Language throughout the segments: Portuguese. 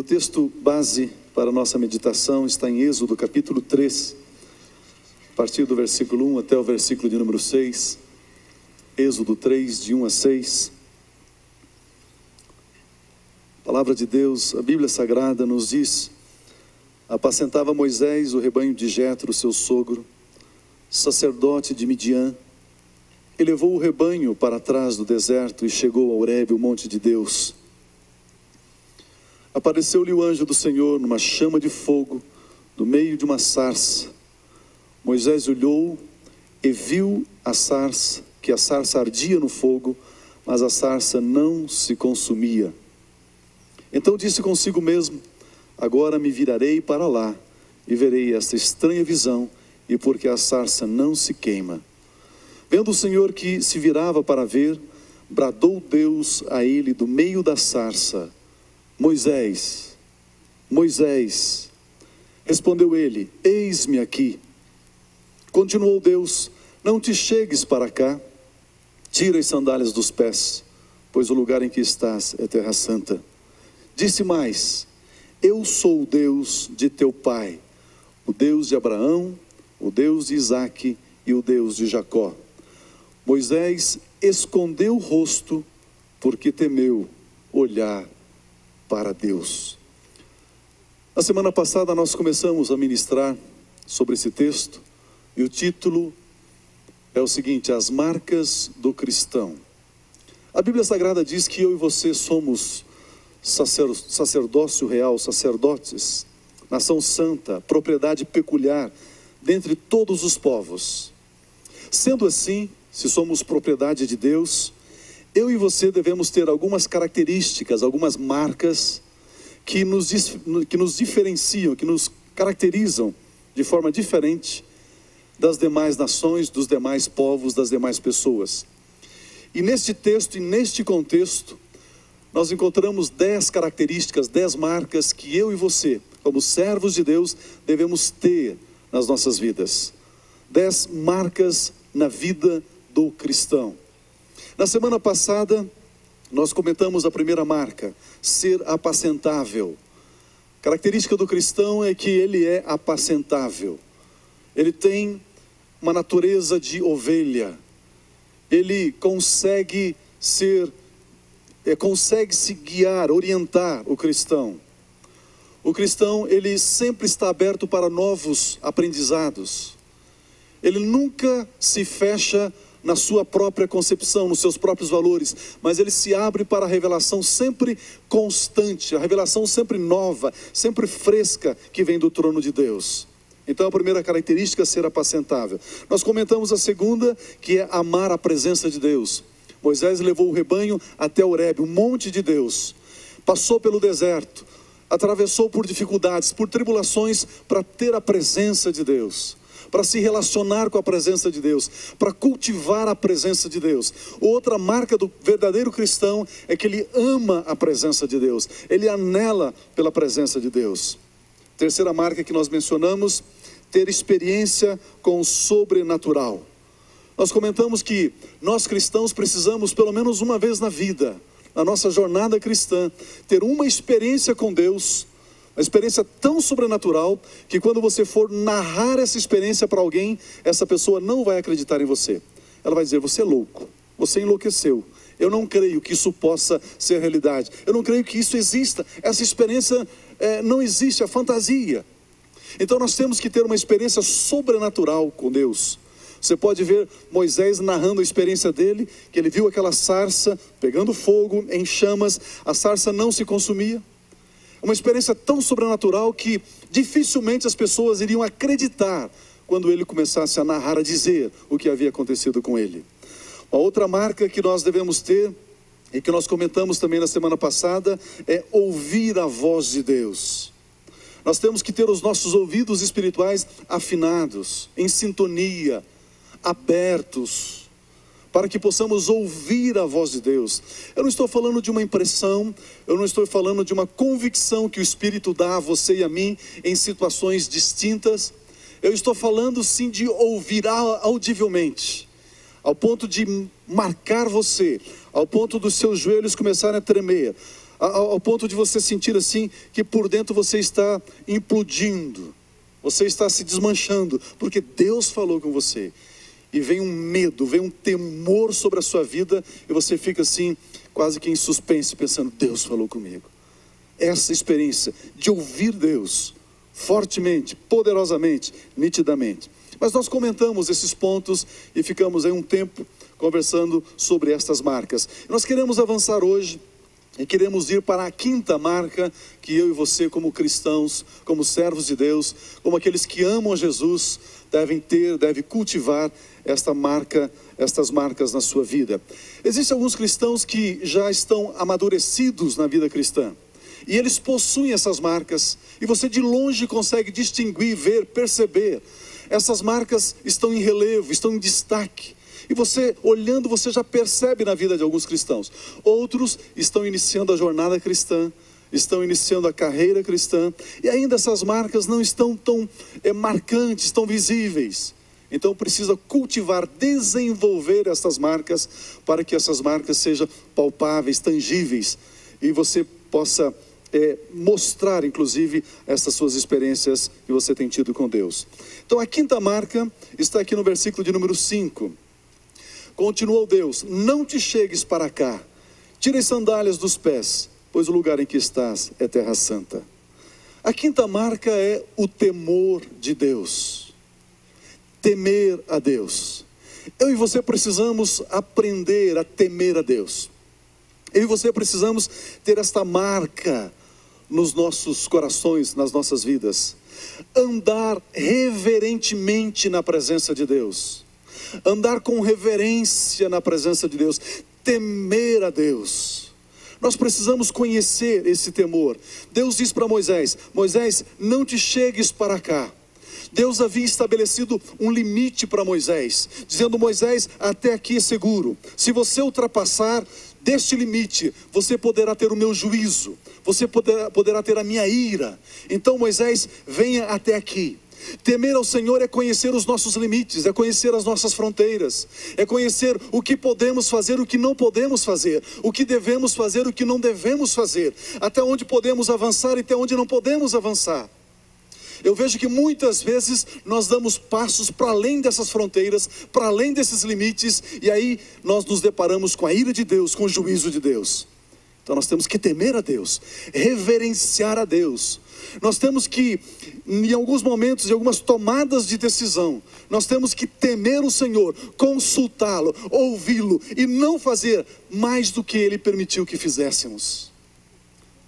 texto base para a nossa meditação está em Êxodo capítulo 3, a partir do versículo 1 até o versículo de número 6. Êxodo 3, de 1 a 6. A palavra de Deus, a Bíblia Sagrada nos diz: apacentava Moisés o rebanho de Jetro, seu sogro, sacerdote de Midian. E levou o rebanho para trás do deserto e chegou a Horebe, o monte de Deus. Apareceu-lhe o anjo do Senhor numa chama de fogo, no meio de uma sarça. Moisés olhou e viu a sarça, que a sarça ardia no fogo, mas a sarça não se consumia. Então disse consigo mesmo: agora me virarei para lá e verei esta estranha visão, e porque a sarça não se queima. Vendo o Senhor que se virava para ver, bradou Deus a ele do meio da sarça: Moisés, Moisés. Respondeu ele: eis-me aqui. Continuou Deus: não te chegues para cá, tira as sandálias dos pés, pois o lugar em que estás é terra santa. Disse mais: eu sou o Deus de teu pai, o Deus de Abraão, o Deus de Isaque e o Deus de Jacó. Moisés escondeu o rosto, porque temeu olhar para Deus. Na semana passada nós começamos a ministrar sobre esse texto, e o título é o seguinte: as marcas do cristão. A Bíblia Sagrada diz que eu e você somos sacerdócio real, sacerdotes, nação santa, propriedade peculiar dentre todos os povos. Sendo assim, se somos propriedade de Deus, eu e você devemos ter algumas características, algumas marcas que nos diferenciam, que nos caracterizam de forma diferente das demais nações, dos demais povos, das demais pessoas. E neste texto e neste contexto, nós encontramos 10 características, 10 marcas que eu e você, como servos de Deus, devemos ter nas nossas vidas. 10 marcas na vida do cristão. Na semana passada, nós comentamos a primeira marca: ser apacentável. Característica do cristão é que ele é apacentável. Ele tem uma natureza de ovelha. Ele consegue se guiar, orientar o cristão. O cristão, ele sempre está aberto para novos aprendizados. Ele nunca se fecha na sua própria concepção, nos seus próprios valores, mas ele se abre para a revelação sempre constante, a revelação sempre nova, sempre fresca, que vem do trono de Deus. Então a primeira característica é ser apacentável. Nós comentamos a segunda, que é amar a presença de Deus. Moisés levou o rebanho até Horebe, o monte de Deus. Passou pelo deserto, atravessou por dificuldades, por tribulações, para ter a presença de Deus, para se relacionar com a presença de Deus, para cultivar a presença de Deus. Outra marca do verdadeiro cristão é que ele ama a presença de Deus, ele anela pela presença de Deus. Terceira marca que nós mencionamos: ter experiência com o sobrenatural. Nós comentamos que nós cristãos precisamos, pelo menos uma vez na vida, na nossa jornada cristã, ter uma experiência com Deus, uma experiência tão sobrenatural, que quando você for narrar essa experiência para alguém, essa pessoa não vai acreditar em você. Ela vai dizer: você é louco, você enlouqueceu. Eu não creio que isso possa ser realidade. Eu não creio que isso exista. Essa experiência não existe, é fantasia. Então nós temos que ter uma experiência sobrenatural com Deus. Você pode ver Moisés narrando a experiência dele, que ele viu aquela sarça pegando fogo, em chamas, a sarça não se consumia. Uma experiência tão sobrenatural que dificilmente as pessoas iriam acreditar quando ele começasse a narrar, a dizer o que havia acontecido com ele. Uma outra marca que nós devemos ter, e que nós comentamos também na semana passada, é ouvir a voz de Deus. Nós temos que ter os nossos ouvidos espirituais afinados, em sintonia, abertos, para que possamos ouvir a voz de Deus. Eu não estou falando de uma impressão, eu não estou falando de uma convicção que o Espírito dá a você e a mim em situações distintas. Eu estou falando sim de ouvir audivelmente, ao ponto de marcar você, ao ponto dos seus joelhos começarem a tremer, ao ponto de você sentir assim, que por dentro você está implodindo, você está se desmanchando, porque Deus falou com você. E vem um medo, vem um temor sobre a sua vida, e você fica assim, quase que em suspense, pensando, Deus falou comigo. Essa experiência de ouvir Deus, fortemente, poderosamente, nitidamente. Mas nós comentamos esses pontos, e ficamos aí um tempo conversando sobre estas marcas. Nós queremos avançar hoje, e queremos ir para a quinta marca, que eu e você como cristãos, como servos de Deus, como aqueles que amam a Jesus, devem cultivar estas marcas na sua vida. Existem alguns cristãos que já estão amadurecidos na vida cristã, e eles possuem essas marcas, e você de longe consegue distinguir, ver, perceber. Essas marcas estão em relevo, estão em destaque. E você, olhando, você já percebe na vida de alguns cristãos. Outros estão iniciando a jornada cristã, estão iniciando a carreira cristã, e ainda essas marcas não estão tão marcantes, tão visíveis. Então precisa cultivar, desenvolver essas marcas, para que essas marcas sejam palpáveis, tangíveis, e você possa mostrar, inclusive, essas suas experiências que você tem tido com Deus. Então a quinta marca está aqui no versículo de número 5. Continuou Deus: não te chegues para cá, tira as sandálias dos pés, pois o lugar em que estás é terra santa. A quinta marca é o temor de Deus. Temer a Deus. Eu e você precisamos aprender a temer a Deus. Eu e você precisamos ter esta marca nos nossos corações, nas nossas vidas. Andar reverentemente na presença de Deus. Andar com reverência na presença de Deus, temer a Deus. Nós precisamos conhecer esse temor. Deus diz para Moisés: Moisés, não te chegues para cá. Deus havia estabelecido um limite para Moisés, dizendo: Moisés, até aqui é seguro. Se você ultrapassar deste limite, você poderá ter o meu juízo, você poderá ter a minha ira. Então Moisés, venha até aqui. Temer ao Senhor é conhecer os nossos limites, é conhecer as nossas fronteiras, é conhecer o que podemos fazer, o que não podemos fazer, o que devemos fazer, o que não devemos fazer, até onde podemos avançar e até onde não podemos avançar. Eu vejo que muitas vezes nós damos passos para além dessas fronteiras, para além desses limites, e aí nós nos deparamos com a ira de Deus, com o juízo de Deus. Então nós temos que temer a Deus, reverenciar a Deus. Nós temos que, em alguns momentos, em algumas tomadas de decisão, nós temos que temer o Senhor, consultá-lo, ouvi-lo e não fazer mais do que Ele permitiu que fizéssemos.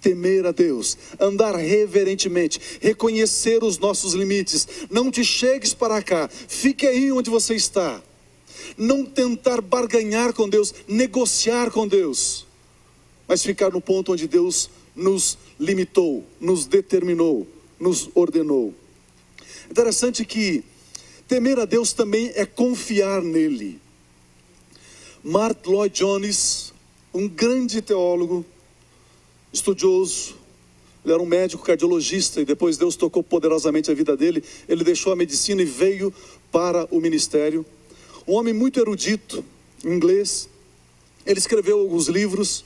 Temer a Deus, andar reverentemente, reconhecer os nossos limites. Não te chegues para cá, fique aí onde você está. Não tentar barganhar com Deus, negociar com Deus, mas ficar no ponto onde Deus nos limitou, nos determinou, nos ordenou. Interessante que temer a Deus também é confiar nele. Martyn Lloyd-Jones, um grande teólogo, estudioso, ele era um médico cardiologista, e depois Deus tocou poderosamente a vida dele. Ele deixou a medicina e veio para o ministério. Um homem muito erudito, inglês. Ele escreveu alguns livros,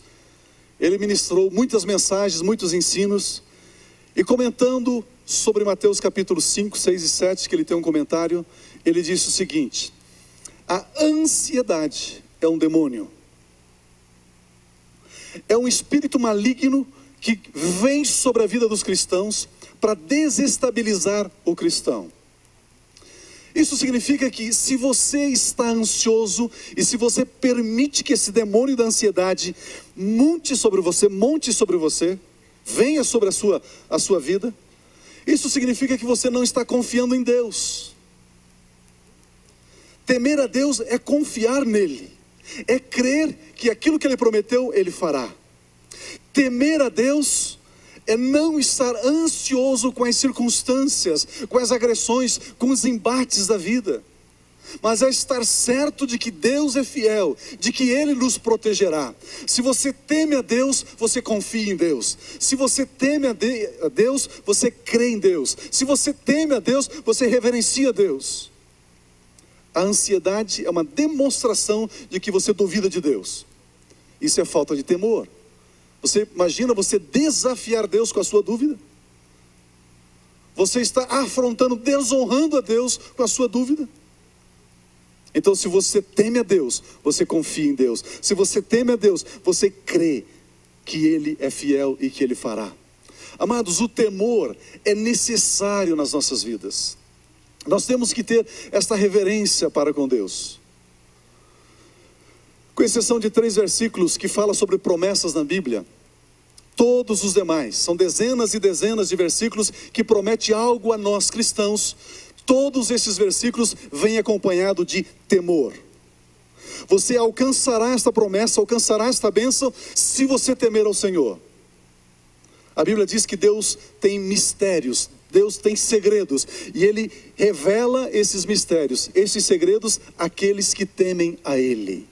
ele ministrou muitas mensagens, muitos ensinos, e comentando sobre Mateus capítulo 5, 6 e 7, que ele tem um comentário, ele disse o seguinte: a ansiedade é um demônio, é um espírito maligno que vem sobre a vida dos cristãos para desestabilizar o cristão. Isso significa que se você está ansioso e se você permite que esse demônio da ansiedade monte sobre você, venha sobre a sua vida, isso significa que você não está confiando em Deus. Temer a Deus é confiar nele, é crer que aquilo que ele prometeu, ele fará. Temer a Deus é não estar ansioso com as circunstâncias, com as agressões, com os embates da vida, mas é estar certo de que Deus é fiel, de que Ele nos protegerá. Se você teme a Deus, você confia em Deus. Se você teme a Deus, você crê em Deus. Se você teme a Deus, você reverencia a Deus. A ansiedade é uma demonstração de que você duvida de Deus. Isso é falta de temor. Você imagina você desafiar Deus com a sua dúvida? Você está afrontando, desonrando a Deus com a sua dúvida? Então, se você teme a Deus, você confia em Deus. Se você teme a Deus, você crê que Ele é fiel e que Ele fará. Amados, o temor é necessário nas nossas vidas. Nós temos que ter esta reverência para com Deus. Com exceção de 3 versículos que falam sobre promessas na Bíblia, todos os demais, são dezenas e dezenas de versículos que prometem algo a nós cristãos. Todos esses versículos vêm acompanhados de temor. Você alcançará esta promessa, alcançará esta bênção, se você temer ao Senhor. A Bíblia diz que Deus tem mistérios, Deus tem segredos, e Ele revela esses mistérios, esses segredos, àqueles que temem a Ele.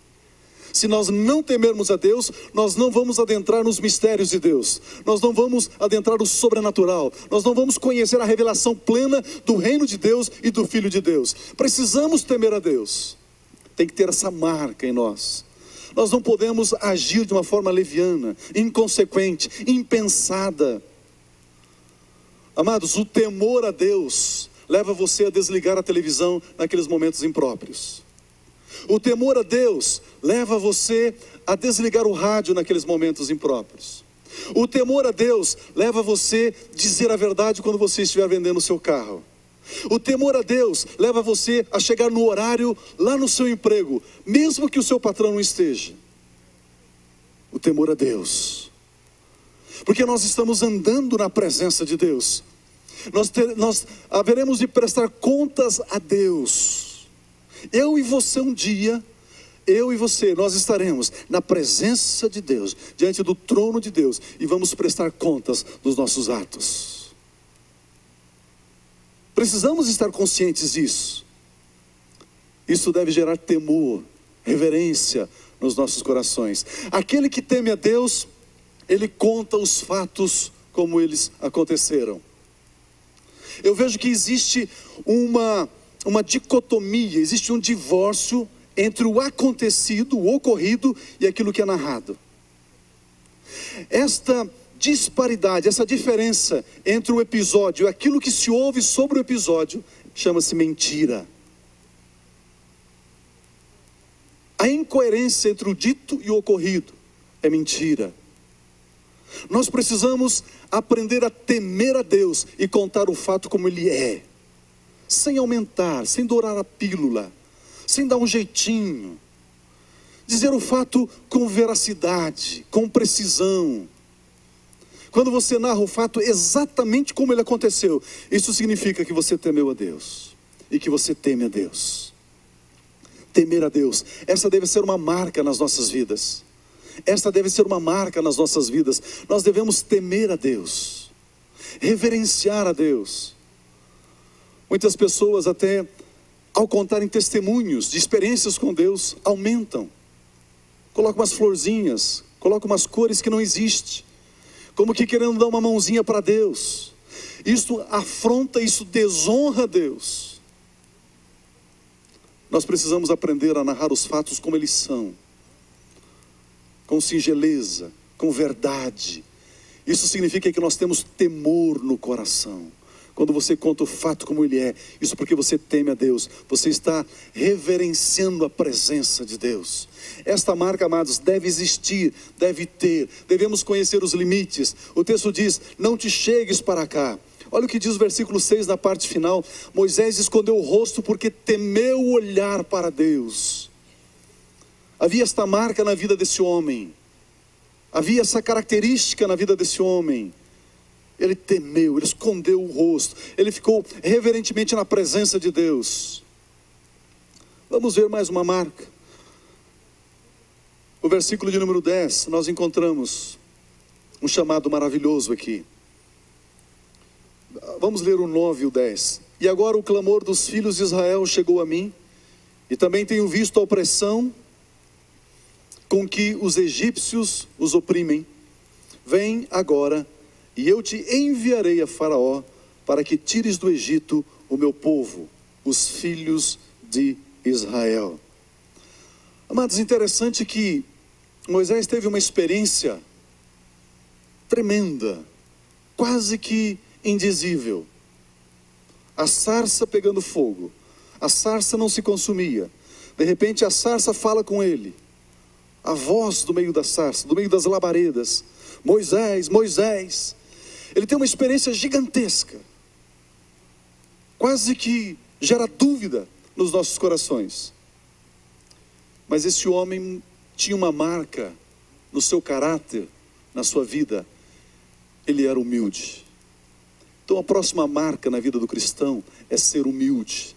Se nós não temermos a Deus, nós não vamos adentrar nos mistérios de Deus. Nós não vamos adentrar no sobrenatural. Nós não vamos conhecer a revelação plena do reino de Deus e do Filho de Deus. Precisamos temer a Deus. Tem que ter essa marca em nós. Nós não podemos agir de uma forma leviana, inconsequente, impensada. Amados, o temor a Deus leva você a desligar a televisão naqueles momentos impróprios. O temor a Deus leva você a desligar o rádio naqueles momentos impróprios. O temor a Deus leva você a dizer a verdade quando você estiver vendendo o seu carro. O temor a Deus leva você a chegar no horário lá no seu emprego, mesmo que o seu patrão não esteja. O temor a Deus. Porque nós estamos andando na presença de Deus. Nós haveremos de prestar contas a Deus. Eu e você um dia, eu e você, nós estaremos na presença de Deus, diante do trono de Deus, e vamos prestar contas dos nossos atos. Precisamos estar conscientes disso. Isso deve gerar temor, reverência nos nossos corações. Aquele que teme a Deus, ele conta os fatos como eles aconteceram. Eu vejo que existe uma dicotomia, existe um divórcio entre o acontecido, o ocorrido e aquilo que é narrado. Esta disparidade, essa diferença entre o episódio e aquilo que se ouve sobre o episódio, chama-se mentira. A incoerência entre o dito e o ocorrido é mentira. Nós precisamos aprender a temer a Deus e contar o fato como ele é, sem aumentar, sem dourar a pílula, sem dar um jeitinho. Dizer o fato com veracidade, com precisão. Quando você narra o fato exatamente como ele aconteceu, isso significa que você temeu a Deus e que você teme a Deus. Temer a Deus, essa deve ser uma marca nas nossas vidas. Esta deve ser uma marca nas nossas vidas. Nós devemos temer a Deus, reverenciar a Deus. Muitas pessoas até, ao contarem testemunhos de experiências com Deus, aumentam. Colocam umas florzinhas, colocam umas cores que não existem, como que querendo dar uma mãozinha para Deus. Isso afronta, isso desonra Deus. Nós precisamos aprender a narrar os fatos como eles são, com singeleza, com verdade. Isso significa que nós temos temor no coração. Quando você conta o fato como ele é, isso porque você teme a Deus, você está reverenciando a presença de Deus. Esta marca, amados, deve existir, deve ter, devemos conhecer os limites. O texto diz, não te chegues para cá. Olha o que diz o versículo 6 na parte final. Moisés escondeu o rosto porque temeu olhar para Deus. Havia esta marca na vida desse homem, havia essa característica na vida desse homem. Ele temeu, ele escondeu o rosto, ele ficou reverentemente na presença de Deus. Vamos ver mais uma marca. O versículo de número 10, nós encontramos um chamado maravilhoso aqui. Vamos ler o 9 e o 10. E agora o clamor dos filhos de Israel chegou a mim, e também tenho visto a opressão com que os egípcios os oprimem. Vem agora, e eu te enviarei a Faraó, para que tires do Egito o meu povo, os filhos de Israel. Amados, interessante que Moisés teve uma experiência tremenda, quase que indizível. A sarça pegando fogo, a sarça não se consumia. De repente a sarça fala com ele, a voz do meio da sarça, do meio das labaredas: Moisés, Moisés. Ele tem uma experiência gigantesca, quase que gera dúvida nos nossos corações. Mas esse homem tinha uma marca no seu caráter, na sua vida: ele era humilde. Então a próxima marca na vida do cristão é ser humilde.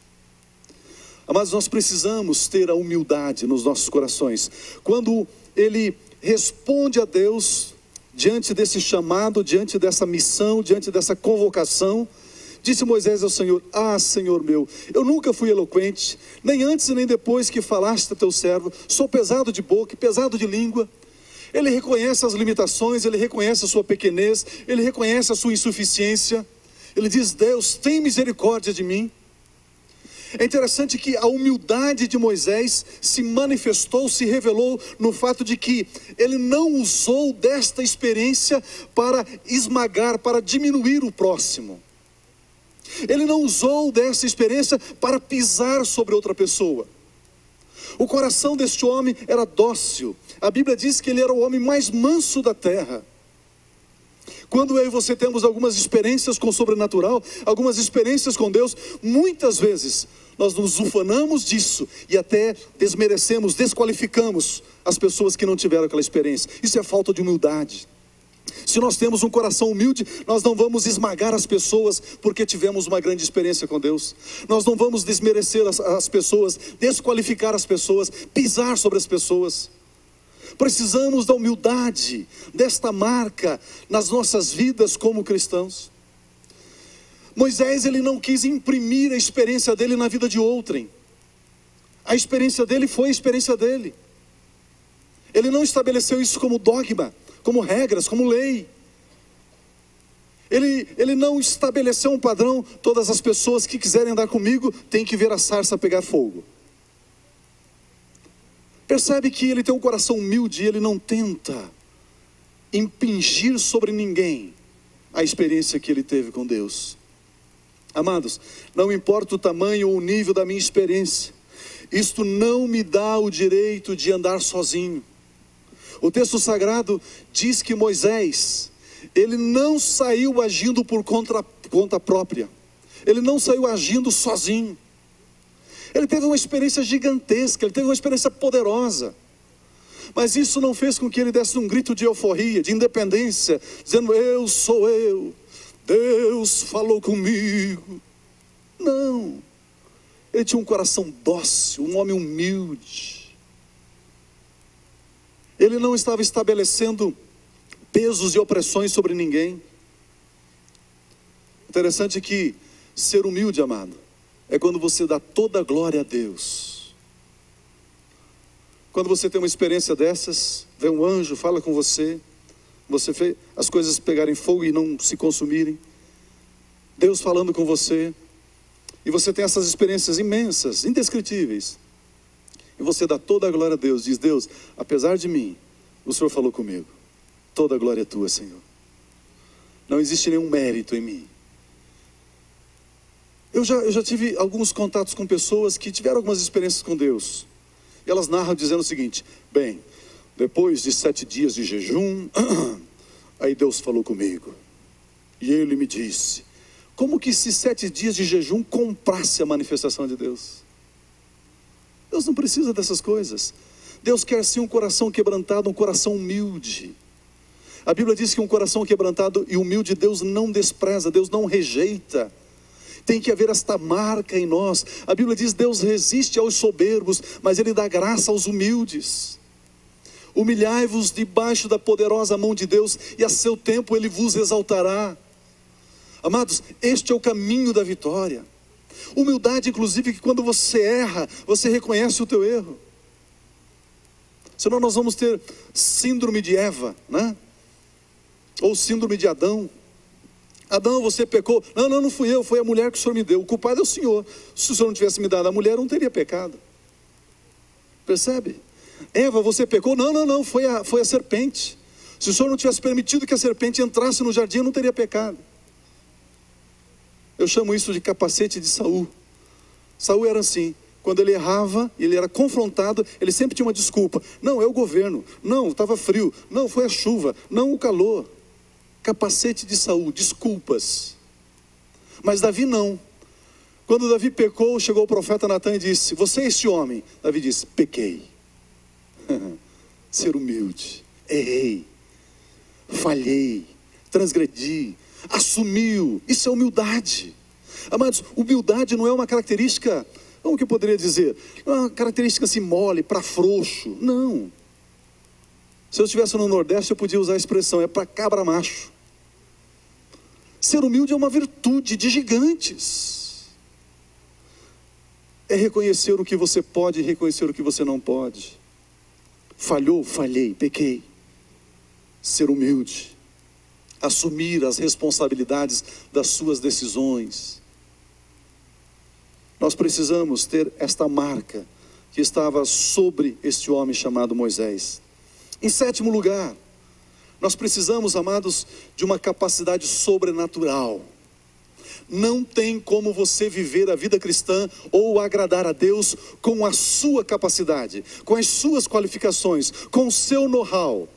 Mas nós precisamos ter a humildade nos nossos corações. Quando ele responde a Deus, diante desse chamado, diante dessa missão, diante dessa convocação, disse Moisés ao Senhor: Ah, Senhor meu, eu nunca fui eloquente, nem antes nem depois que falaste a teu servo, sou pesado de boca e pesado de língua. Ele reconhece as limitações, ele reconhece a sua pequenez, ele reconhece a sua insuficiência. Ele diz: Deus, tem misericórdia de mim. É interessante que a humildade de Moisés se manifestou, se revelou no fato de que ele não usou desta experiência para esmagar, para diminuir o próximo. Ele não usou dessa experiência para pisar sobre outra pessoa. O coração deste homem era dócil. A Bíblia diz que ele era o homem mais manso da terra. Quando eu e você temos algumas experiências com o sobrenatural, algumas experiências com Deus, muitas vezes nós nos ufanamos disso e até desmerecemos, desqualificamos as pessoas que não tiveram aquela experiência. Isso é falta de humildade. Se nós temos um coração humilde, nós não vamos esmagar as pessoas porque tivemos uma grande experiência com Deus. Nós não vamos desmerecer as pessoas, desqualificar as pessoas, pisar sobre as pessoas. Precisamos da humildade, desta marca nas nossas vidas como cristãos. Moisés, ele não quis imprimir a experiência dele na vida de outrem. A experiência dele foi a experiência dele. Ele não estabeleceu isso como dogma, como regras, como lei. Ele não estabeleceu um padrão: todas as pessoas que quiserem andar comigo têm que ver a sarça pegar fogo. Percebe que ele tem um coração humilde e ele não tenta impingir sobre ninguém a experiência que ele teve com Deus. Amados, não importa o tamanho ou o nível da minha experiência, isto não me dá o direito de andar sozinho. O texto sagrado diz que Moisés, ele não saiu agindo por conta própria. Ele não saiu agindo sozinho. Ele teve uma experiência gigantesca, ele teve uma experiência poderosa. Mas isso não fez com que ele desse um grito de euforia, de independência, dizendo: eu sou eu, Deus falou comigo. Não. Ele tinha um coração dócil, um homem humilde. Ele não estava estabelecendo pesos e opressões sobre ninguém. Interessante que ser humilde, amado, é quando você dá toda a glória a Deus. Quando você tem uma experiência dessas, vem um anjo, fala com você, você vê as coisas pegarem fogo e não se consumirem, Deus falando com você, e você tem essas experiências imensas, indescritíveis, e você dá toda a glória a Deus, diz: Deus, apesar de mim, o Senhor falou comigo, toda a glória é tua, Senhor. Não existe nenhum mérito em mim. Eu já tive alguns contatos com pessoas que tiveram algumas experiências com Deus. E elas narram dizendo o seguinte: bem, depois de 7 dias de jejum, aí Deus falou comigo. E ele me disse, como que se 7 dias de jejum comprasse a manifestação de Deus? Deus não precisa dessas coisas. Deus quer sim um coração quebrantado, um coração humilde. A Bíblia diz que um coração quebrantado e humilde Deus não despreza, Deus não rejeita. Tem que haver esta marca em nós. A Bíblia diz: Deus resiste aos soberbos, mas Ele dá graça aos humildes. Humilhai-vos debaixo da poderosa mão de Deus, e a seu tempo Ele vos exaltará. Amados, este é o caminho da vitória. Humildade, inclusive, que quando você erra, você reconhece o teu erro. Senão nós vamos ter síndrome de Eva, né? Ou síndrome de Adão. Adão, você pecou. Não fui eu, foi a mulher que o Senhor me deu. O culpado é o Senhor. Se o Senhor não tivesse me dado a mulher, eu não teria pecado. Percebe? Eva, você pecou. Não, foi a serpente. Se o Senhor não tivesse permitido que a serpente entrasse no jardim, eu não teria pecado. Eu chamo isso de capacete de Saul. Saul era assim. Quando ele errava, ele era confrontado, ele sempre tinha uma desculpa. Não, é o governo. Não, estava frio. Não, foi a chuva. Não, o calor. Capacete de Saul, desculpas. Mas Davi não. Quando Davi pecou, chegou o profeta Natan e disse: você é este homem. Davi disse: pequei. Ser humilde. Errei. Falhei. Transgredi. Assumiu. Isso é humildade. Amados, humildade não é uma característica, como que eu poderia dizer? Não é uma característica assim mole, para frouxo. Não. Se eu estivesse no Nordeste, eu podia usar a expressão: é para cabra macho. Ser humilde é uma virtude de gigantes. É reconhecer o que você pode e reconhecer o que você não pode. Falhou, falhei, pequei. Ser humilde. Assumir as responsabilidades das suas decisões. Nós precisamos ter esta marca que estava sobre este homem chamado Moisés. Em sétimo lugar, nós precisamos, amados, de uma capacidade sobrenatural. Não tem como você viver a vida cristã ou agradar a Deus com a sua capacidade, com as suas qualificações, com o seu know-how,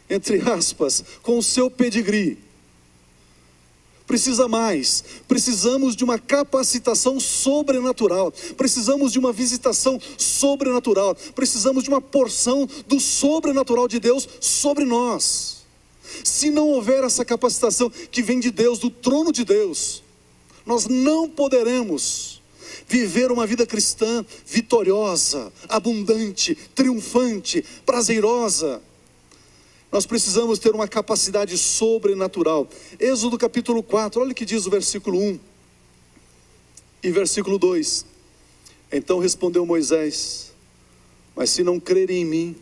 entre aspas, com o seu pedigree. Precisa mais, precisamos de uma capacitação sobrenatural, precisamos de uma visitação sobrenatural, precisamos de uma porção do sobrenatural de Deus sobre nós. Se não houver essa capacitação que vem de Deus, do trono de Deus, nós não poderemos viver uma vida cristã vitoriosa, abundante, triunfante, prazerosa. Nós precisamos ter uma capacidade sobrenatural. Êxodo capítulo 4, olha o que diz o versículo 1 e versículo 2. Então respondeu Moisés: mas se não crerem em mim,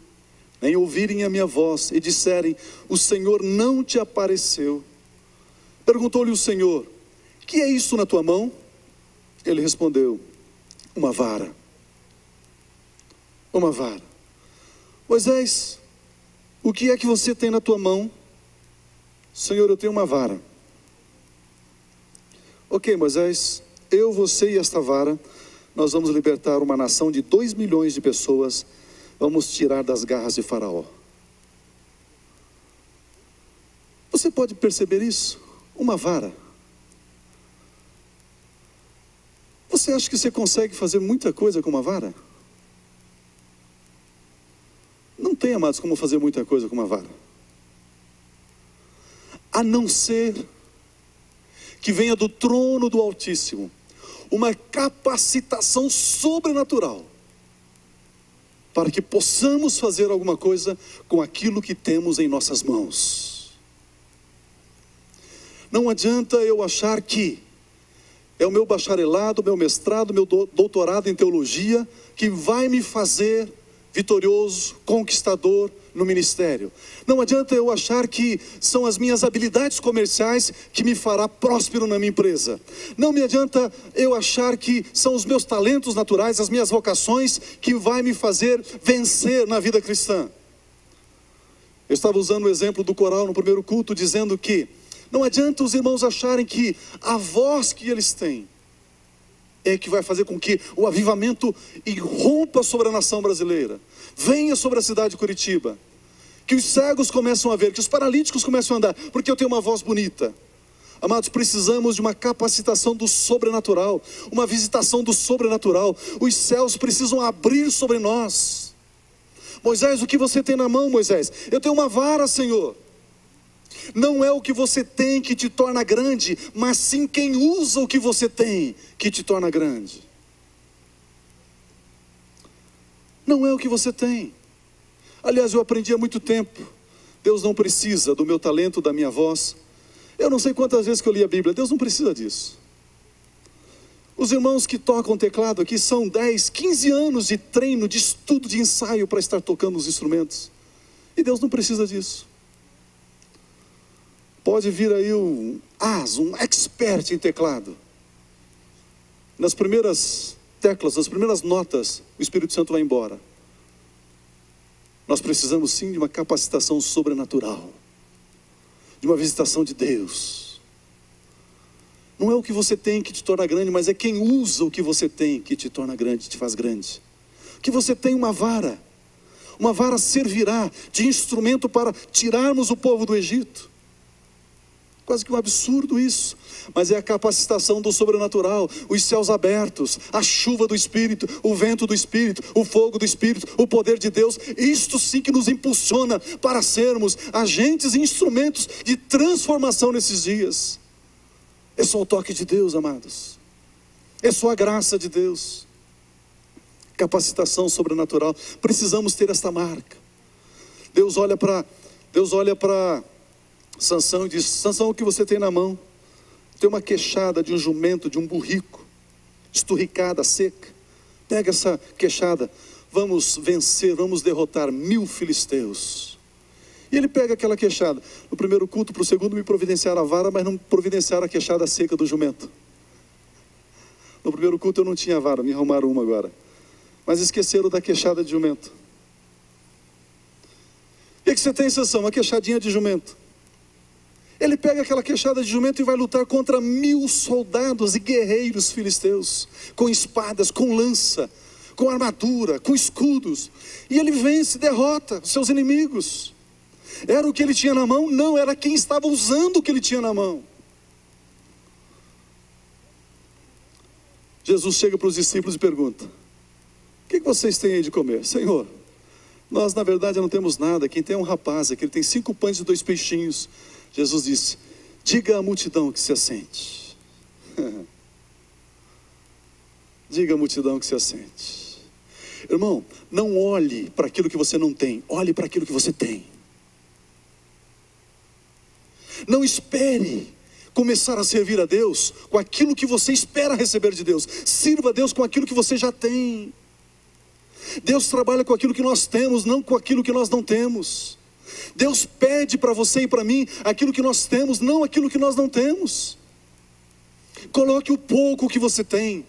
nem ouvirem a minha voz, e disserem: o Senhor não te apareceu. Perguntou-lhe o Senhor: que é isso na tua mão? Ele respondeu: uma vara. Uma vara. Moisés, o que é que você tem na tua mão? Senhor, eu tenho uma vara. Ok, Moisés, eu, você e esta vara, nós vamos libertar uma nação de 2 milhões de pessoas. Vamos tirar das garras de Faraó. Você pode perceber isso? Uma vara. Você acha que você consegue fazer muita coisa com uma vara? Não tem, amados, como fazer muita coisa com uma vara. A não ser que venha do trono do Altíssimo uma capacitação sobrenatural para que possamos fazer alguma coisa com aquilo que temos em nossas mãos. Não adianta eu achar que é o meu bacharelado, meu mestrado, meu doutorado em teologia que vai me fazer vitorioso, conquistador no ministério. Não adianta eu achar que são as minhas habilidades comerciais que me fará próspero na minha empresa. Não me adianta eu achar que são os meus talentos naturais, as minhas vocações que vai me fazer vencer na vida cristã. Eu estava usando o exemplo do coral no primeiro culto, dizendo que não adianta os irmãos acharem que a voz que eles têm é que vai fazer com que o avivamento irrompa sobre a nação brasileira, venha sobre a cidade de Curitiba, que os cegos começam a ver, que os paralíticos começam a andar, porque eu tenho uma voz bonita. Amados, precisamos de uma capacitação do sobrenatural, uma visitação do sobrenatural. Os céus precisam abrir sobre nós. Moisés, o que você tem na mão, Moisés? Eu tenho uma vara, Senhor. Não é o que você tem que te torna grande, mas sim quem usa o que você tem que te torna grande. Não é o que você tem. Aliás, eu aprendi há muito tempo: Deus não precisa do meu talento, da minha voz. Eu não sei quantas vezes que eu li a Bíblia, Deus não precisa disso. Os irmãos que tocam teclado aqui são 10, 15 anos de treino, de estudo, de ensaio para estar tocando os instrumentos. E Deus não precisa disso. Pode vir aí um expert em teclado. Nas primeiras teclas, nas primeiras notas, o Espírito Santo vai embora. Nós precisamos sim de uma capacitação sobrenatural, de uma visitação de Deus. Não é o que você tem que te torna grande, mas é quem usa o que você tem que te torna grande, te faz grande. Que você tem uma vara servirá de instrumento para tirarmos o povo do Egito. Quase que um absurdo isso, mas é a capacitação do sobrenatural, os céus abertos, a chuva do Espírito, o vento do Espírito, o fogo do Espírito, o poder de Deus. Isto sim que nos impulsiona para sermos agentes e instrumentos de transformação nesses dias. É só o toque de Deus, amados, é só a graça de Deus. Capacitação sobrenatural, precisamos ter esta marca. Deus olha para Sansão e diz: Sansão, o que você tem na mão? Tem uma queixada de um jumento, de um burrico, esturricada, seca. Pega essa queixada, vamos vencer, vamos derrotar 1000 filisteus. E ele pega aquela queixada. No primeiro culto, para o segundo, me providenciaram a vara, mas não providenciaram a queixada seca do jumento. No primeiro culto eu não tinha vara, me arrumaram uma agora. Mas esqueceram da queixada de jumento. E o que você tem, Sansão? Uma queixadinha de jumento. Ele pega aquela queixada de jumento e vai lutar contra 1000 soldados e guerreiros filisteus, com espadas, com lança, com armadura, com escudos. E ele vence, derrota os seus inimigos. Era o que ele tinha na mão? Não, era quem estava usando o que ele tinha na mão. Jesus chega para os discípulos e pergunta: o que vocês têm aí de comer? Senhor, nós na verdade não temos nada. Quem tem é um rapaz aqui, ele tem 5 pães e 2 peixinhos. Jesus disse: diga à multidão que se assente. Diga à multidão que se assente. Irmão, não olhe para aquilo que você não tem, olhe para aquilo que você tem. Não espere começar a servir a Deus com aquilo que você espera receber de Deus. Sirva a Deus com aquilo que você já tem. Deus trabalha com aquilo que nós temos, não com aquilo que nós não temos. Deus pede para você e para mim aquilo que nós temos, não aquilo que nós não temos. Coloque o pouco que você tem,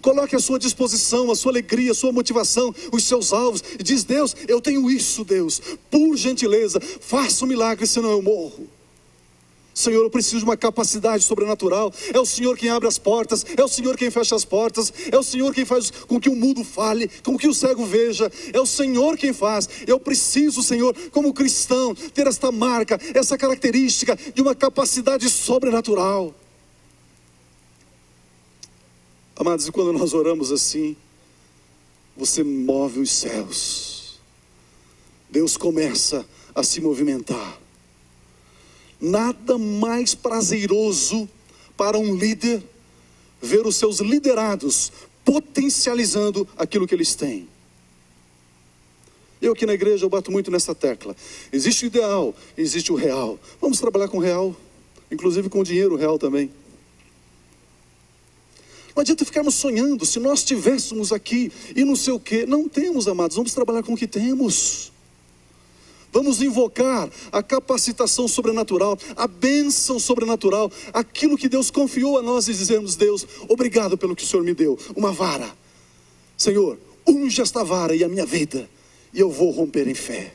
coloque a sua disposição, a sua alegria, a sua motivação, os seus alvos, e diz: Deus, eu tenho isso, Deus, por gentileza, faça um milagre, senão eu morro. Senhor, eu preciso de uma capacidade sobrenatural. É o Senhor quem abre as portas, é o Senhor quem fecha as portas, é o Senhor quem faz com que o mudo fale, com que o cego veja, é o Senhor quem faz. Eu preciso, Senhor, como cristão, ter esta marca, essa característica de uma capacidade sobrenatural. Amados, e quando nós oramos assim, você move os céus, Deus começa a se movimentar. Nada mais prazeroso para um líder ver os seus liderados potencializando aquilo que eles têm. Eu aqui na igreja eu bato muito nessa tecla. Existe o ideal, existe o real. Vamos trabalhar com o real, inclusive com o dinheiro real também. Não adianta ficarmos sonhando, se nós tivéssemos aqui e não sei o que. Não temos, amados, vamos trabalhar com o que temos. Vamos invocar a capacitação sobrenatural, a bênção sobrenatural, aquilo que Deus confiou a nós, e dizermos: Deus, obrigado pelo que o Senhor me deu, uma vara. Senhor, unge esta vara e a minha vida, e eu vou romper em fé.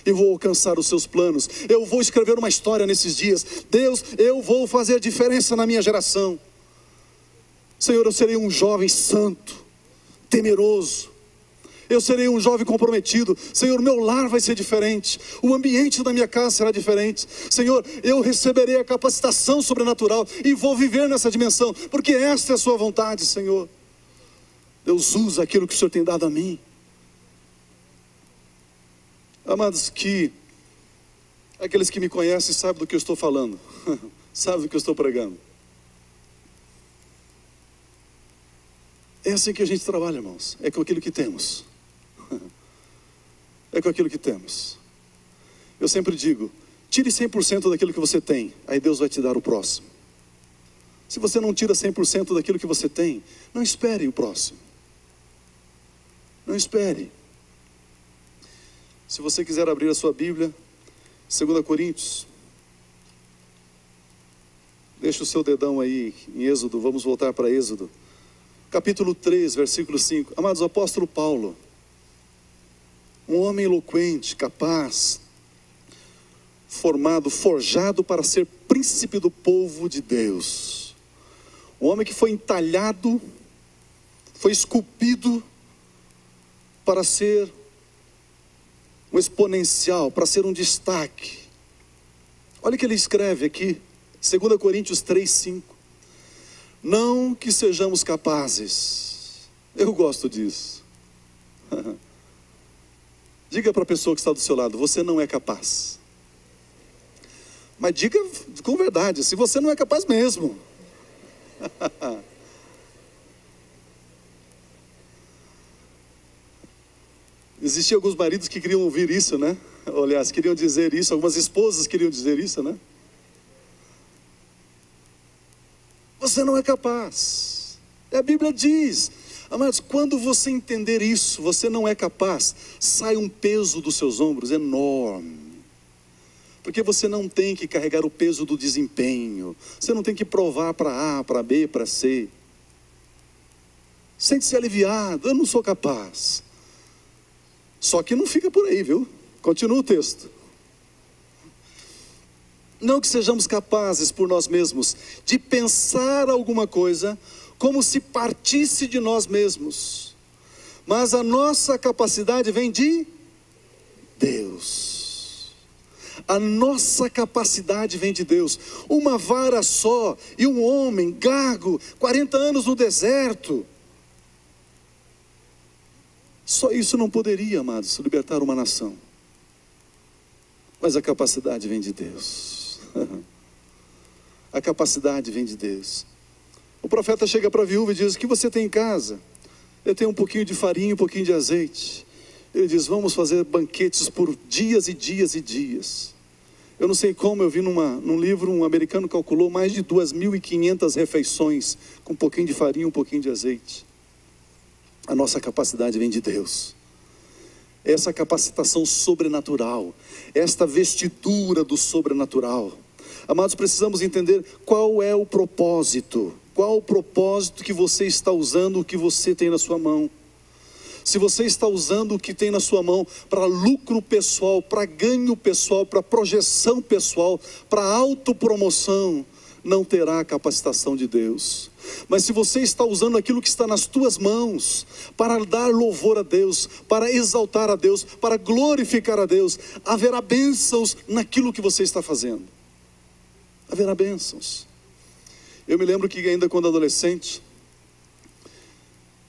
Eu vou alcançar os seus planos, eu vou escrever uma história nesses dias. Deus, eu vou fazer diferença na minha geração. Senhor, eu serei um jovem santo, temeroso. Eu serei um jovem comprometido. Senhor, meu lar vai ser diferente, o ambiente da minha casa será diferente. Senhor, eu receberei a capacitação sobrenatural e vou viver nessa dimensão, porque esta é a sua vontade, Senhor. Deus usa aquilo que o Senhor tem dado a mim. Amados, que aqueles que me conhecem sabem do que eu estou falando, sabem do que eu estou pregando. É assim que a gente trabalha, irmãos, é com aquilo que temos. É com aquilo que temos. Eu sempre digo: tire 100% daquilo que você tem, aí Deus vai te dar o próximo. Se você não tira 100% daquilo que você tem, não espere o próximo. Não espere. Se você quiser abrir a sua Bíblia, 2 Coríntios, deixa o seu dedão aí em Êxodo, vamos voltar para Êxodo. Capítulo 3, versículo 5. Amados, o apóstolo Paulo, Um homem eloquente, capaz, formado, forjado para ser príncipe do povo de Deus. Um homem que foi entalhado, foi esculpido para ser um exponencial, para ser um destaque. Olha o que ele escreve aqui, 2 Coríntios 3:5. Não que sejamos capazes. Eu gosto disso. Diga para a pessoa que está do seu lado, você não é capaz. Mas diga com verdade, se você não é capaz mesmo. Existiam alguns maridos que queriam ouvir isso, né? Aliás, queriam dizer isso, algumas esposas queriam dizer isso, né? Você não é capaz. A Bíblia diz, amados, quando você entender isso, você não é capaz, sai um peso dos seus ombros enorme. Porque você não tem que carregar o peso do desempenho. Você não tem que provar para A, para B, para C. Sente-se aliviado, eu não sou capaz. Só que não fica por aí, viu? Continua o texto. Não que sejamos capazes por nós mesmos de pensar alguma coisa como se partisse de nós mesmos. Mas a nossa capacidade vem de Deus. A nossa capacidade vem de Deus. Uma vara só e um homem gago, 40 anos no deserto. Só isso não poderia, amados, libertar uma nação. Mas a capacidade vem de Deus. A capacidade vem de Deus. O profeta chega para a viúva e diz: o que você tem em casa? Eu tenho um pouquinho de farinha, um pouquinho de azeite. Ele diz: vamos fazer banquetes por dias e dias e dias. Eu não sei como, eu vi num livro, um americano calculou mais de 2.500 refeições com um pouquinho de farinha, um pouquinho de azeite. A nossa capacidade vem de Deus. Essa capacitação sobrenatural, esta vestidura do sobrenatural. Amados, precisamos entender qual é o propósito. Qual o propósito que você está usando, o que você tem na sua mão. Se você está usando o que tem na sua mão para lucro pessoal, para ganho pessoal, para projeção pessoal, para autopromoção, não terá a capacitação de Deus. Mas se você está usando aquilo que está nas tuas mãos, para dar louvor a Deus, para exaltar a Deus, para glorificar a Deus, haverá bênçãos naquilo que você está fazendo. Haverá bênçãos. Eu me lembro que ainda quando adolescente,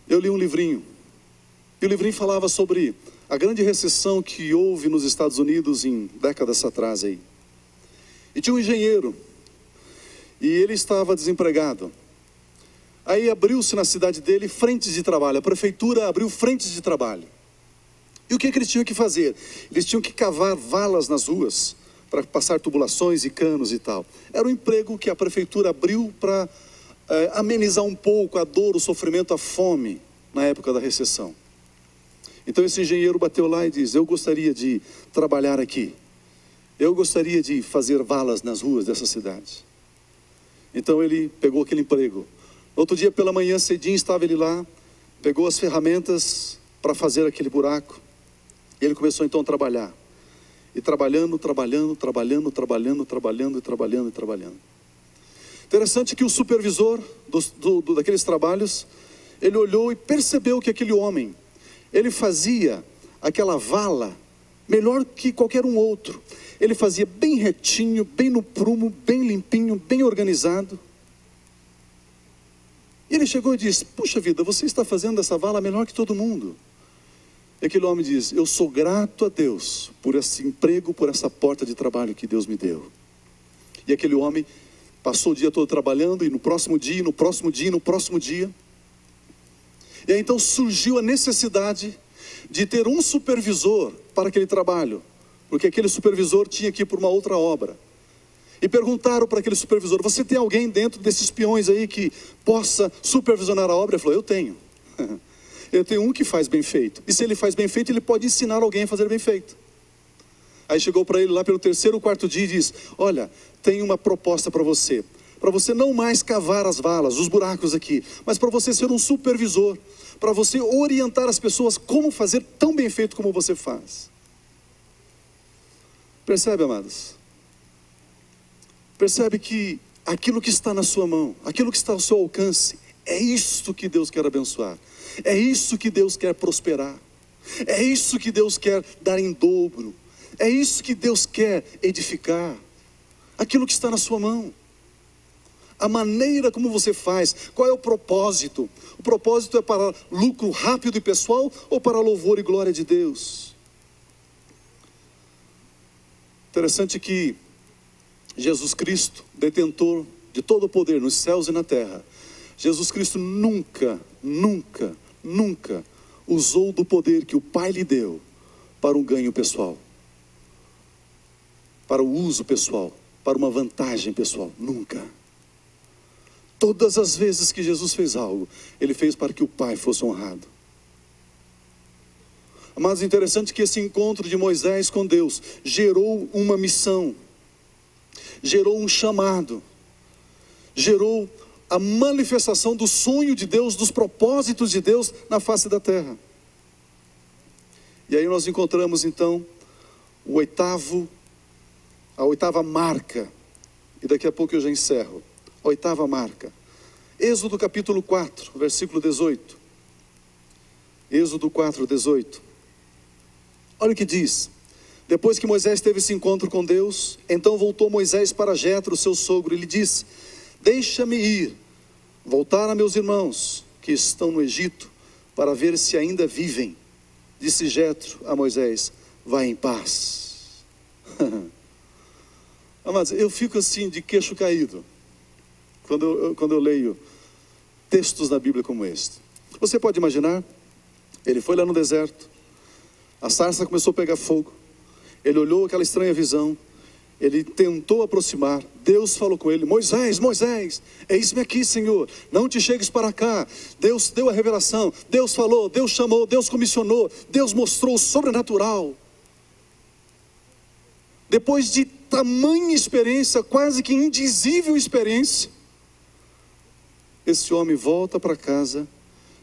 eu li um livrinho. E o livrinho falava sobre a grande recessão que houve nos Estados Unidos em décadas atrás aí. E tinha um engenheiro. E ele estava desempregado. Aí abriu-se na cidade dele frentes de trabalho. A prefeitura abriu frentes de trabalho. E o que eles tinham que fazer? Eles tinham que cavar valas nas ruas para passar tubulações e canos e tal. Era um emprego que a prefeitura abriu para amenizar um pouco a dor, o sofrimento, a fome na época da recessão. Então esse engenheiro bateu lá e diz: eu gostaria de trabalhar aqui. Eu gostaria de fazer valas nas ruas dessa cidade. Então ele pegou aquele emprego. Outro dia pela manhã cedinho estava ele lá, pegou as ferramentas para fazer aquele buraco. E ele começou então a trabalhar. E trabalhando. Interessante que o supervisor daqueles trabalhos, ele olhou e percebeu que aquele homem, ele fazia aquela vala melhor que qualquer um outro. Ele fazia bem retinho, bem no prumo, bem limpinho, bem organizado. E ele chegou e disse: puxa vida, você está fazendo essa vala melhor que todo mundo. E aquele homem diz: eu sou grato a Deus por esse emprego, por essa porta de trabalho que Deus me deu. E aquele homem passou o dia todo trabalhando, e no próximo dia, no próximo dia, no próximo dia. E aí então surgiu a necessidade de ter um supervisor para aquele trabalho, porque aquele supervisor tinha que ir por uma outra obra. E perguntaram para aquele supervisor: você tem alguém dentro desses peões aí que possa supervisionar a obra? Ele falou: eu tenho. Eu tenho um que faz bem feito. E se ele faz bem feito, ele pode ensinar alguém a fazer bem feito. Aí chegou para ele lá pelo terceiro ou quarto dia e diz: olha, tem uma proposta para você. para você não mais cavar as valas, os buracos aqui, mas para você ser um supervisor, para você orientar as pessoas como fazer tão bem feito como você faz. Percebe, amados? Percebe que aquilo que está na sua mão, aquilo que está ao seu alcance, é isso que Deus quer abençoar, é isso que Deus quer prosperar, é isso que Deus quer dar em dobro, é isso que Deus quer edificar, aquilo que está na sua mão. A maneira como você faz, qual é o propósito? O propósito é para lucro rápido e pessoal ou para louvor e glória de Deus? Interessante que Jesus Cristo, detentor de todo o poder nos céus e na terra, Jesus Cristo nunca usou do poder que o Pai lhe deu para um ganho pessoal, para o uso pessoal, para uma vantagem pessoal, nunca. Todas as vezes que Jesus fez algo, Ele fez para que o Pai fosse honrado. Mas interessante que esse encontro de Moisés com Deus gerou uma missão, gerou um chamado, gerou a manifestação do sonho de Deus, dos propósitos de Deus na face da terra. E aí nós encontramos então a oitava marca, e daqui a pouco eu já encerro. A oitava marca, Êxodo capítulo 4, versículo 18. Êxodo 4, 18. Olha o que diz: depois que Moisés teve esse encontro com Deus, então voltou Moisés para Jetro, seu sogro, e lhe disse: deixa-me ir, voltar a meus irmãos que estão no Egito, para ver se ainda vivem. Disse Jetro a Moisés: vai em paz. Amados, eu fico assim de queixo caído quando eu leio textos da Bíblia como este. Você pode imaginar, ele foi lá no deserto, a sarça começou a pegar fogo, ele olhou aquela estranha visão, ele tentou aproximar, Deus falou com ele: Moisés, Moisés, eis-me aqui, Senhor, não te chegues para cá. Deus deu a revelação, Deus falou, Deus chamou, Deus comissionou, Deus mostrou o sobrenatural. Depois de tamanha experiência, quase que indizível experiência, esse homem volta para casa,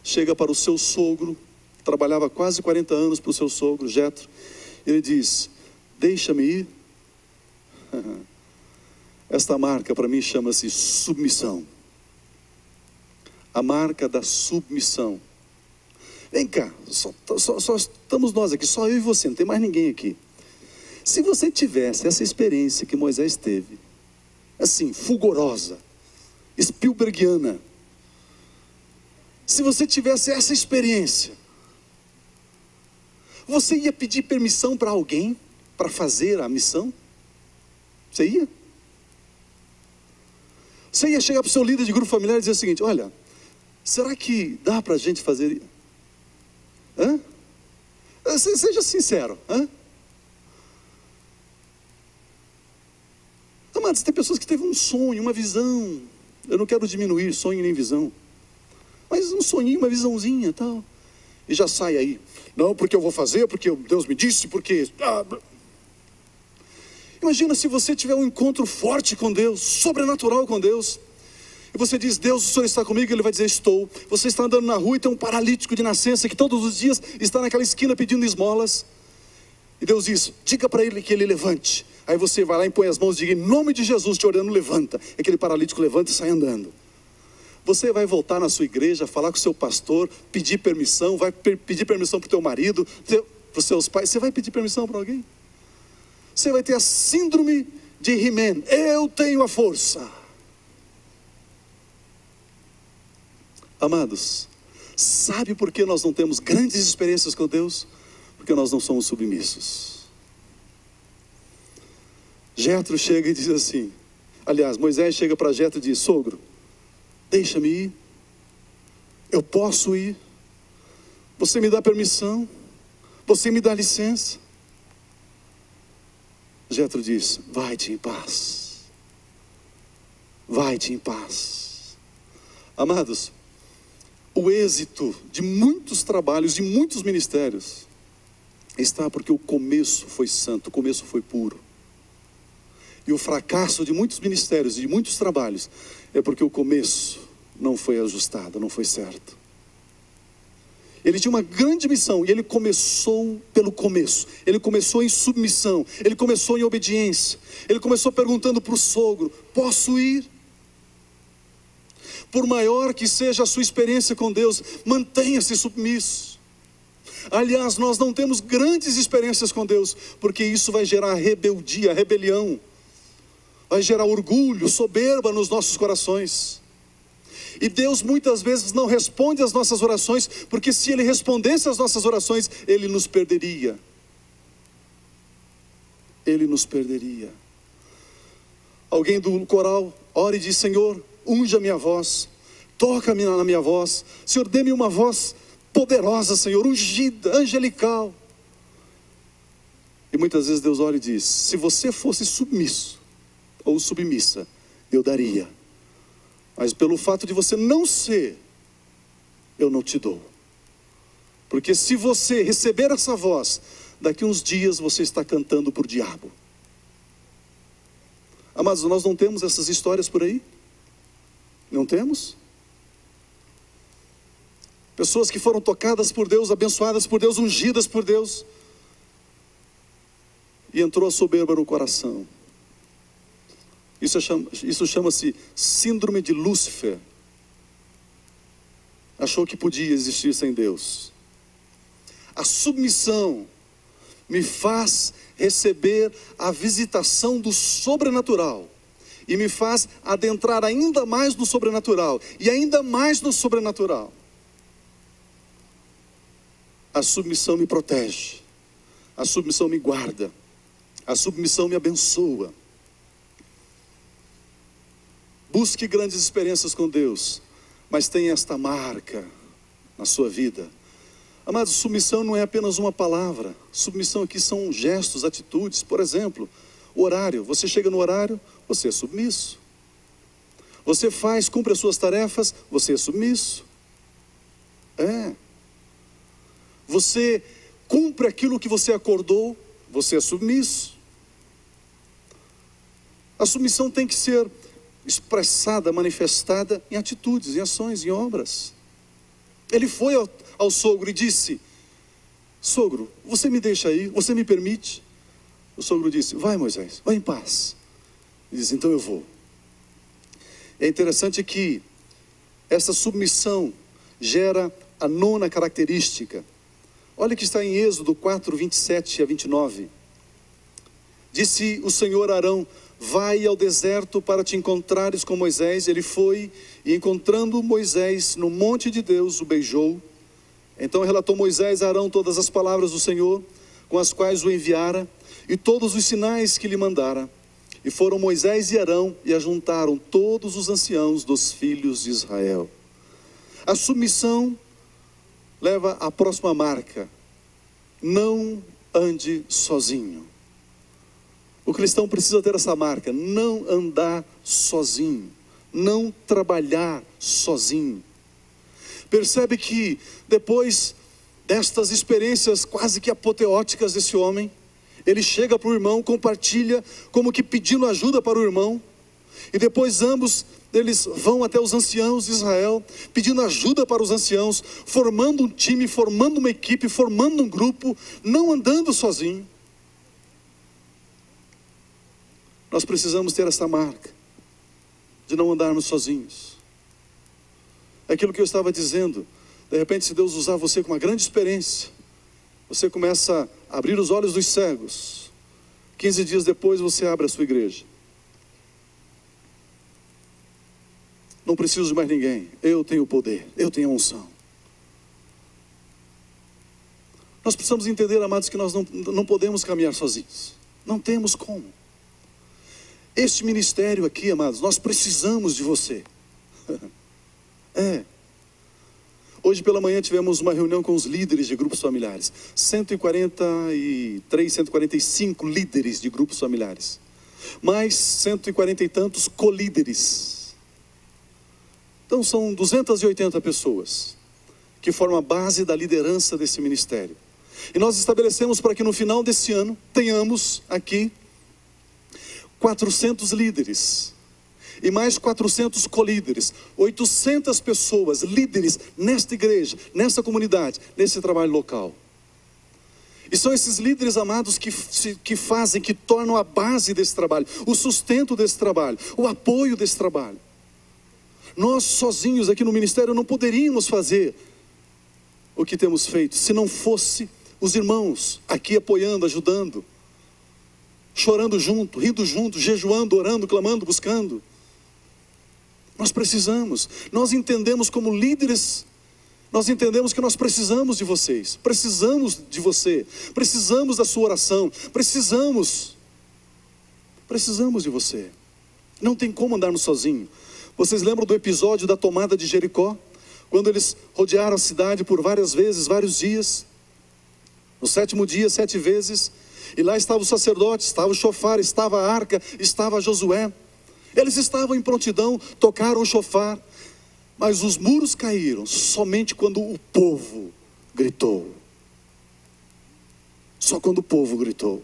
chega para o seu sogro, trabalhava quase 40 anos para o seu sogro, Jetro, ele diz: deixa-me ir. Esta marca para mim chama-se submissão. A marca da submissão. Vem cá, só estamos nós aqui, só eu e você, não tem mais ninguém aqui. Se você tivesse essa experiência que Moisés teve, assim, fulgurosa, Spielbergiana, se você tivesse essa experiência, você ia pedir permissão para alguém para fazer a missão? Você ia? Você ia chegar para o seu líder de grupo familiar e dizer o seguinte: olha, será que dá para a gente fazer? Hã? Seja sincero, hã? Amados, tem pessoas que teve um sonho, uma visão. Eu não quero diminuir sonho nem visão, mas um sonhinho, uma visãozinha, tal. E já sai aí: não, porque eu vou fazer, porque Deus me disse, porque... Imagina se você tiver um encontro forte com Deus, sobrenatural com Deus, e você diz: Deus, o Senhor está comigo? Ele vai dizer: estou. Você está andando na rua e tem um paralítico de nascença que todos os dias está naquela esquina pedindo esmolas, e Deus diz: diga para ele que ele levante. Aí você vai lá, impõe as mãos e diga: em nome de Jesus, te orando, levanta. Aquele paralítico levanta e sai andando. Você vai voltar na sua igreja, falar com o seu pastor, pedir permissão, vai pedir permissão para o teu marido, para os seus pais. Você vai pedir permissão para alguém? Você vai ter a síndrome de He-Man: eu tenho a força. Amados, sabe por que nós não temos grandes experiências com Deus? Porque nós não somos submissos. Jetro chega e diz assim, aliás, Moisés chega para Jetro e diz: sogro, deixa-me ir, eu posso ir, você me dá permissão, você me dá licença. Jetro diz: vai-te em paz, vai-te em paz. Amados, o êxito de muitos trabalhos, de muitos ministérios, está porque o começo foi santo, o começo foi puro. E o fracasso de muitos ministérios, de muitos trabalhos, é porque o começo não foi ajustado, não foi certo. Ele tinha uma grande missão e ele começou pelo começo. Ele começou em submissão, ele começou em obediência. Ele começou perguntando para o sogro: posso ir? Por maior que seja a sua experiência com Deus, mantenha-se submisso. Aliás, nós não temos grandes experiências com Deus, porque isso vai gerar rebeldia, rebelião. Vai gerar orgulho, soberba nos nossos corações. E Deus muitas vezes não responde às nossas orações, porque se Ele respondesse às nossas orações, Ele nos perderia. Ele nos perderia. Alguém do coral ora e diz: Senhor, unja a minha voz, toca-me na minha voz. Senhor, dê-me uma voz poderosa, Senhor, ungida, angelical. E muitas vezes Deus olha e diz: se você fosse submisso ou submissa, eu daria. Mas pelo fato de você não ser, eu não te dou. Porque se você receber essa voz, daqui uns dias você está cantando para o diabo. Amados, nós não temos essas histórias por aí? Não temos? Pessoas que foram tocadas por Deus, abençoadas por Deus, ungidas por Deus, e entrou a soberba no coração. Isso chama-se síndrome de Lúcifer. Achou que podia existir sem Deus. A submissão me faz receber a visitação do sobrenatural. E me faz adentrar ainda mais no sobrenatural. E ainda mais no sobrenatural. A submissão me protege. A submissão me guarda. A submissão me abençoa. Busque grandes experiências com Deus, mas tenha esta marca na sua vida. Amados, submissão não é apenas uma palavra. Submissão aqui são gestos, atitudes. Por exemplo, horário. Você chega no horário, você é submisso. Você cumpre as suas tarefas, você é submisso. Você cumpre aquilo que você acordou, você é submisso. A submissão tem que ser expressada, manifestada em atitudes, em ações, em obras. Ele foi ao sogro e disse: sogro, você me deixa aí, você me permite? O sogro disse: vai, Moisés, vai em paz. Ele disse: então eu vou. É interessante que essa submissão gera a nona característica. Olha que está em Êxodo 4, 27 a 29. Disse o Senhor a Arão: vai ao deserto para te encontrares com Moisés. Ele foi, e encontrando Moisés no monte de Deus, o beijou. Então relatou Moisés a Arão todas as palavras do Senhor, com as quais o enviara, e todos os sinais que lhe mandara. E foram Moisés e Arão, e ajuntaram todos os anciãos dos filhos de Israel. A submissão leva à próxima marca: não ande sozinho. O cristão precisa ter essa marca: não andar sozinho, não trabalhar sozinho. Percebe que depois destas experiências quase que apoteóticas desse homem, ele chega para o irmão, compartilha, como que pedindo ajuda para o irmão, e depois ambos eles vão até os anciãos de Israel, pedindo ajuda para os anciãos, formando um time, formando uma equipe, formando um grupo, não andando sozinho. Nós precisamos ter essa marca de não andarmos sozinhos. É aquilo que eu estava dizendo. De repente, se Deus usar você com uma grande experiência, você começa a abrir os olhos dos cegos. 15 dias depois você abre a sua igreja. Não preciso de mais ninguém. Eu tenho o poder, eu tenho a unção. Nós precisamos entender, amados, que nós não podemos caminhar sozinhos. Não temos como. Este ministério aqui, amados, nós precisamos de você. Hoje pela manhã tivemos uma reunião com os líderes de grupos familiares. 143, 145 líderes de grupos familiares. Mais 140 e tantos colíderes. Então são 280 pessoas que formam a base da liderança desse ministério. E nós estabelecemos para que no final desse ano tenhamos aqui 400 líderes e mais 400 colíderes, 800 pessoas, líderes nesta igreja, nessa comunidade, nesse trabalho local. E são esses líderes amados que fazem, que tornam a base desse trabalho, o sustento desse trabalho, o apoio desse trabalho. Nós sozinhos aqui no ministério não poderíamos fazer o que temos feito, se não fosse os irmãos aqui apoiando, ajudando, chorando junto, rindo junto, jejuando, orando, clamando, buscando. Nós precisamos, nós entendemos como líderes, nós entendemos que nós precisamos de vocês, precisamos de você, precisamos da sua oração, precisamos de você. Não tem como andarmos sozinhos. Vocês lembram do episódio da tomada de Jericó? Quando eles rodearam a cidade por várias vezes, vários dias. No 7º dia, 7 vezes. E lá estava o sacerdote, estava o chofar, estava a arca, estava Josué. Eles estavam em prontidão, tocaram o chofar. Mas os muros caíram somente quando o povo gritou. Só quando o povo gritou.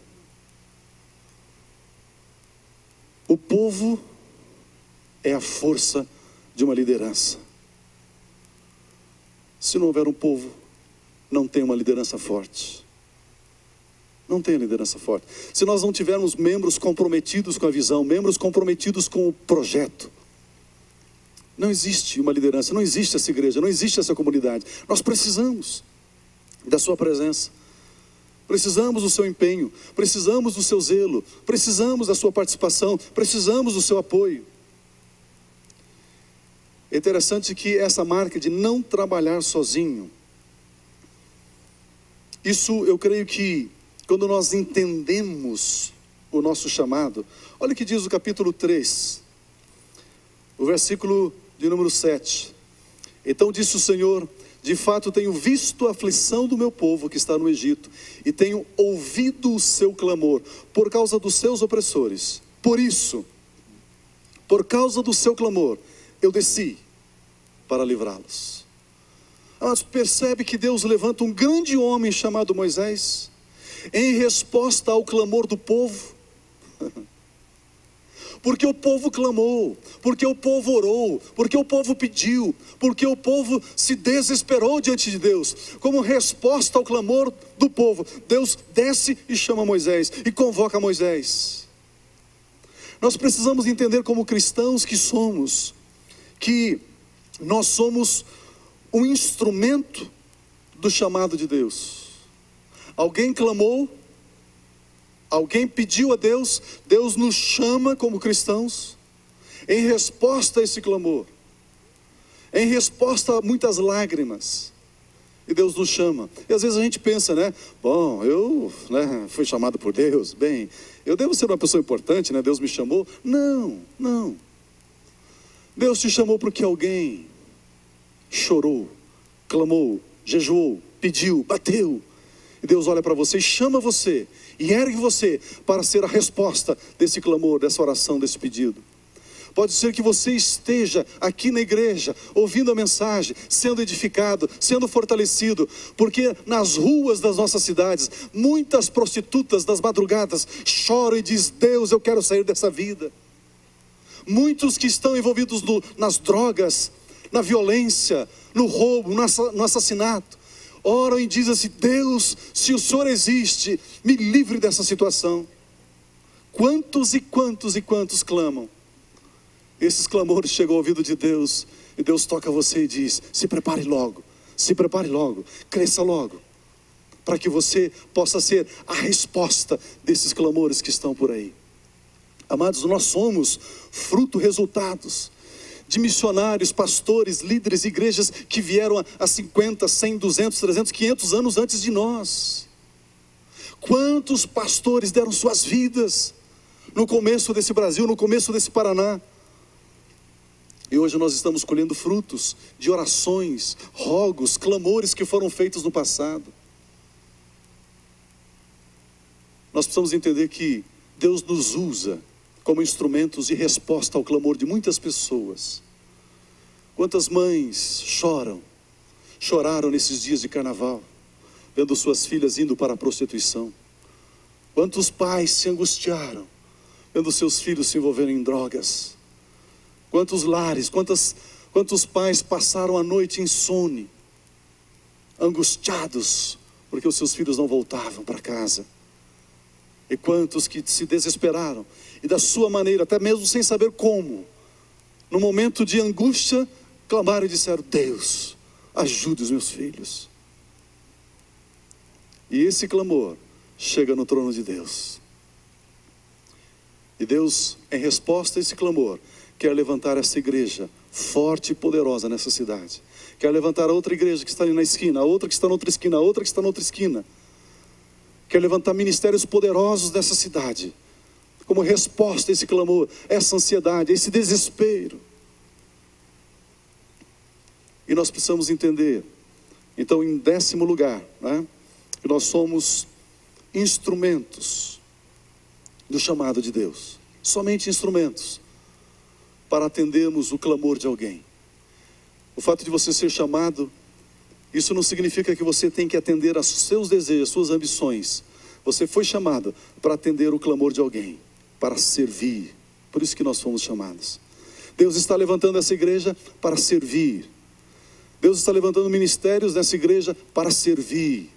O povo é a força de uma liderança. Se não houver um povo, não tem uma liderança forte. Não tem liderança forte. Se nós não tivermos membros comprometidos com a visão, membros comprometidos com o projeto, não existe uma liderança, não existe essa igreja, não existe essa comunidade. Nós precisamos da sua presença, precisamos do seu empenho, precisamos do seu zelo, precisamos da sua participação, precisamos do seu apoio. É interessante que essa marca de não trabalhar sozinho, isso eu creio que quando nós entendemos o nosso chamado, olha o que diz o capítulo 3, o versículo de número 7. Então disse o Senhor: de fato tenho visto a aflição do meu povo que está no Egito, e tenho ouvido o seu clamor por causa dos seus opressores. Por isso, por causa do seu clamor, eu desci para livrá-los. Mas percebe que Deus levanta um grande homem chamado Moisés, em resposta ao clamor do povo. Porque o povo clamou, porque o povo orou, porque o povo pediu, porque o povo se desesperou diante de Deus. Como resposta ao clamor do povo, Deus desce e chama Moisés, e convoca Moisés. Nós precisamos entender como cristãos que somos, que nós somos um instrumento do chamado de Deus. Alguém clamou, alguém pediu a Deus, Deus nos chama como cristãos, em resposta a esse clamor, em resposta a muitas lágrimas, e Deus nos chama. E às vezes a gente pensa, bom, eu fui chamado por Deus, bem, eu devo ser uma pessoa importante, Deus me chamou. Não. Deus te chamou porque alguém chorou, clamou, jejuou, pediu, bateu. E Deus olha para você e chama você, e ergue você para ser a resposta desse clamor, dessa oração, desse pedido. Pode ser que você esteja aqui na igreja, ouvindo a mensagem, sendo edificado, sendo fortalecido, porque nas ruas das nossas cidades, muitas prostitutas das madrugadas choram e dizem: Deus, eu quero sair dessa vida. Muitos que estão envolvidos nas drogas, na violência, no roubo, no assassinato, oram e dizem assim: Deus, se o Senhor existe, me livre dessa situação. Quantos e quantos clamam? Esses clamores chegam ao ouvido de Deus, e Deus toca você e diz: se prepare logo, cresça logo, para que você possa ser a resposta desses clamores que estão por aí. Amados, nós somos fruto, resultados de missionários, pastores, líderes, igrejas que vieram há 50, 100, 200, 300, 500 anos antes de nós. Quantos pastores deram suas vidas no começo desse Brasil, no começo desse Paraná? E hoje nós estamos colhendo frutos de orações, rogos, clamores que foram feitos no passado. Nós precisamos entender que Deus nos usa como instrumentos de resposta ao clamor de muitas pessoas. Quantas mães choraram nesses dias de carnaval, vendo suas filhas indo para a prostituição. Quantos pais se angustiaram, vendo seus filhos se envolverem em drogas. Quantos lares, quantos pais passaram a noite insone, angustiados, porque os seus filhos não voltavam para casa. E quantos que se desesperaram, e da sua maneira, até mesmo sem saber como, no momento de angústia, clamaram e disseram: Deus, ajude os meus filhos. E esse clamor chega no trono de Deus. E Deus, em resposta a esse clamor, quer levantar essa igreja forte e poderosa nessa cidade. Quer levantar a outra igreja que está ali na esquina, a outra que está na outra esquina, a outra que está na outra esquina. Quer levantar ministérios poderosos nessa cidade, como resposta a esse clamor, essa ansiedade, esse desespero. E nós precisamos entender, então, em 10º lugar, que nós somos instrumentos do chamado de Deus. Somente instrumentos para atendermos o clamor de alguém. O fato de você ser chamado, isso não significa que você tem que atender aos seus desejos, às suas ambições. Você foi chamado para atender o clamor de alguém, para servir. Por isso que nós fomos chamados. Deus está levantando essa igreja para servir. Deus está levantando ministérios nessa igreja para servir.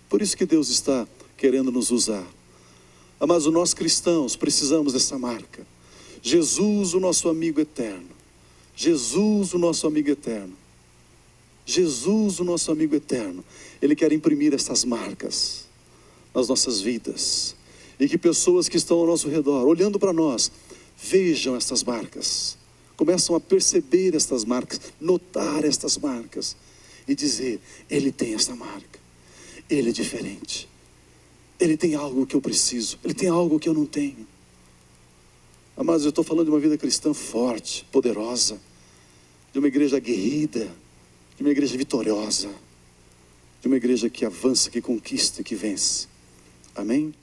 Por isso que Deus está querendo nos usar. Mas nós cristãos precisamos dessa marca. Jesus, o nosso amigo eterno. Jesus, o nosso amigo eterno. Jesus, o nosso amigo eterno. Ele quer imprimir essas marcas nas nossas vidas. E que pessoas que estão ao nosso redor, olhando para nós, vejam essas marcas. Começam a perceber estas marcas, notar estas marcas. E dizer: ele tem essa marca. Ele é diferente. Ele tem algo que eu preciso. Ele tem algo que eu não tenho. Amados, eu estou falando de uma vida cristã forte, poderosa. De uma igreja aguerrida. De uma igreja vitoriosa. De uma igreja que avança, que conquista, que vence. Amém?